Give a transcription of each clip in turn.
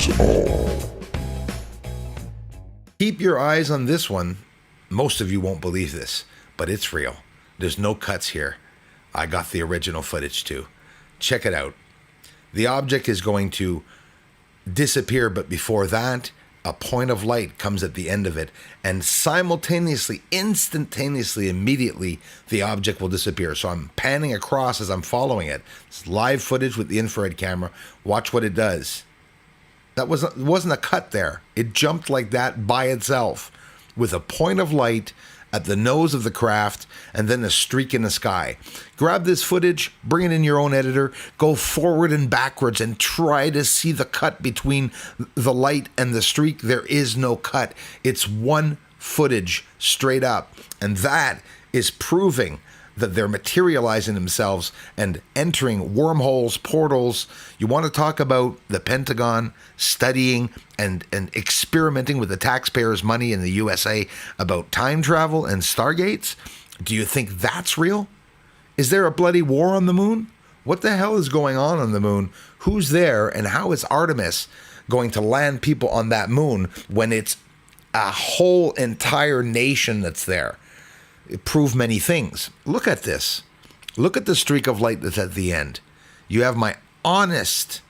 bruceseesall. Keep your eyes on this one. Most of you won't believe this, but it's real. There's no cuts here. I got the original footage too. Check it out. The object is going to disappear, but before that, a point of light comes at the end of it, and simultaneously, instantaneously, immediately, the object will disappear. So I'm panning across as I'm following it. It's live footage with the infrared camera. Watch what it does. That wasn't a cut there. It jumped like that by itself with a point of light at the nose of the craft and then a streak in the sky. Grab this footage, bring it in your own editor, go forward and backwards and try to see the cut between the light and the streak. There is no cut. It's one footage straight up. And that is proving that they're materializing themselves and entering wormholes, portals. You want to talk about the Pentagon studying and experimenting with the taxpayers' money in the USA about time travel and stargates? Do you think that's real? Is there a bloody war on the moon? What the hell is going on the moon? Who's there? And how is Artemis going to land people on that moon when it's a whole entire nation that's there? It proved many things. Look at this. Look at the streak of light that's at the end. You have my honest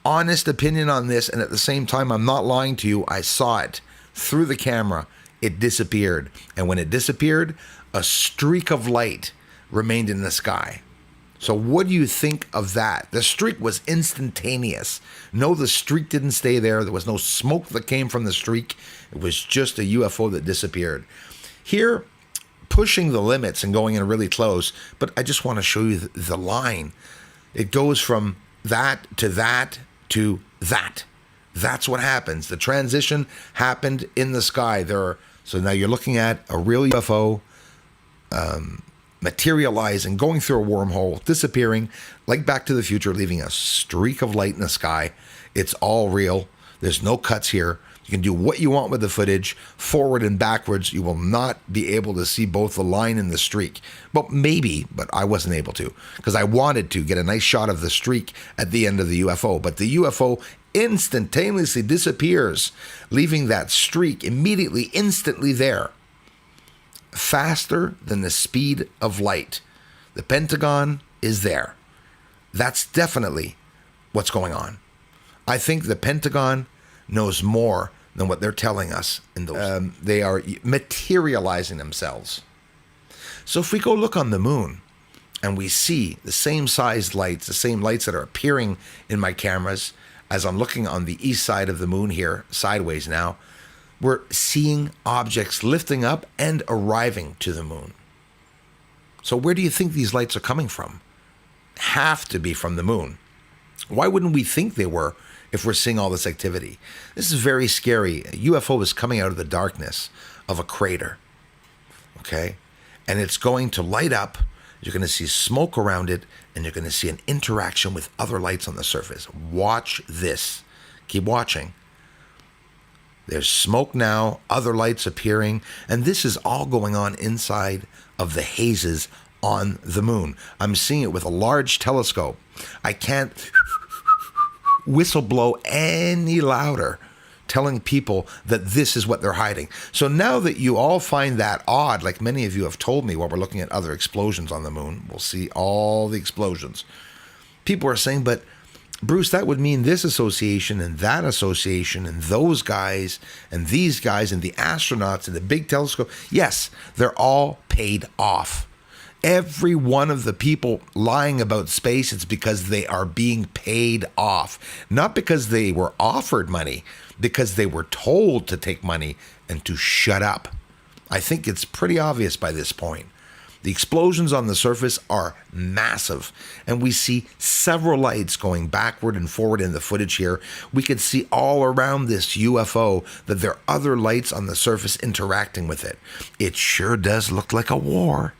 opinion on this, and at the same time, I'm not lying to you. I saw it through the camera. It disappeared. And when it disappeared, a streak of light remained in the sky. So what do you think of that? The streak was instantaneous. No, the streak didn't stay there. There was no smoke that came from the streak. It was just a UFO that disappeared. Here, pushing the limits and going in really close, but I just want to show you the line. It goes from that to that to that. That's what happens. The transition happened in the sky. So now you're looking at a real UFO materializing, going through a wormhole, disappearing, like Back to the Future, leaving a streak of light in the sky. It's all real. There's no cuts here. You can do what you want with the footage, forward and backwards. You will not be able to see both the line and the streak. But maybe, but I wasn't able to, because I wanted to get a nice shot of the streak at the end of the UFO. But the UFO instantaneously disappears, leaving that streak immediately, instantly there, faster than the speed of light. The Pentagon is there. That's definitely what's going on. I think the Pentagon knows more than what they're telling us. They are materializing themselves. So if we go look on the moon and we see the same sized lights, the same lights that are appearing in my cameras as I'm looking on the east side of the moon here, sideways now, we're seeing objects lifting up and arriving to the moon. So where do you think these lights are coming from? Have to be from the moon. Why wouldn't we think they were if we're seeing all this activity? This is very scary. A UFO is coming out of the darkness of a crater, okay? And it's going to light up. You're going to see smoke around it, and you're going to see an interaction with other lights on the surface. Watch this. Keep watching. There's smoke now, other lights appearing, and this is all going on inside of the hazes on the moon. I'm seeing it with a large telescope. I can't whistle blow any louder, telling people that this is what they're hiding. So now that you all find that odd, like many of you have told me while we're looking at other explosions on the moon, we'll see all the explosions. People are saying, but Bruce, that would mean this association and that association and those guys and these guys and the astronauts and the big telescope. Yes, they're all paid off. Every one of the people lying about space, it's because they are being paid off. Not because they were offered money, because they were told to take money and to shut up. I think it's pretty obvious by this point. The explosions on the surface are massive, and we see several lights going backward and forward in the footage here. We could see all around this UFO that there are other lights on the surface interacting with it. It sure does look like a war.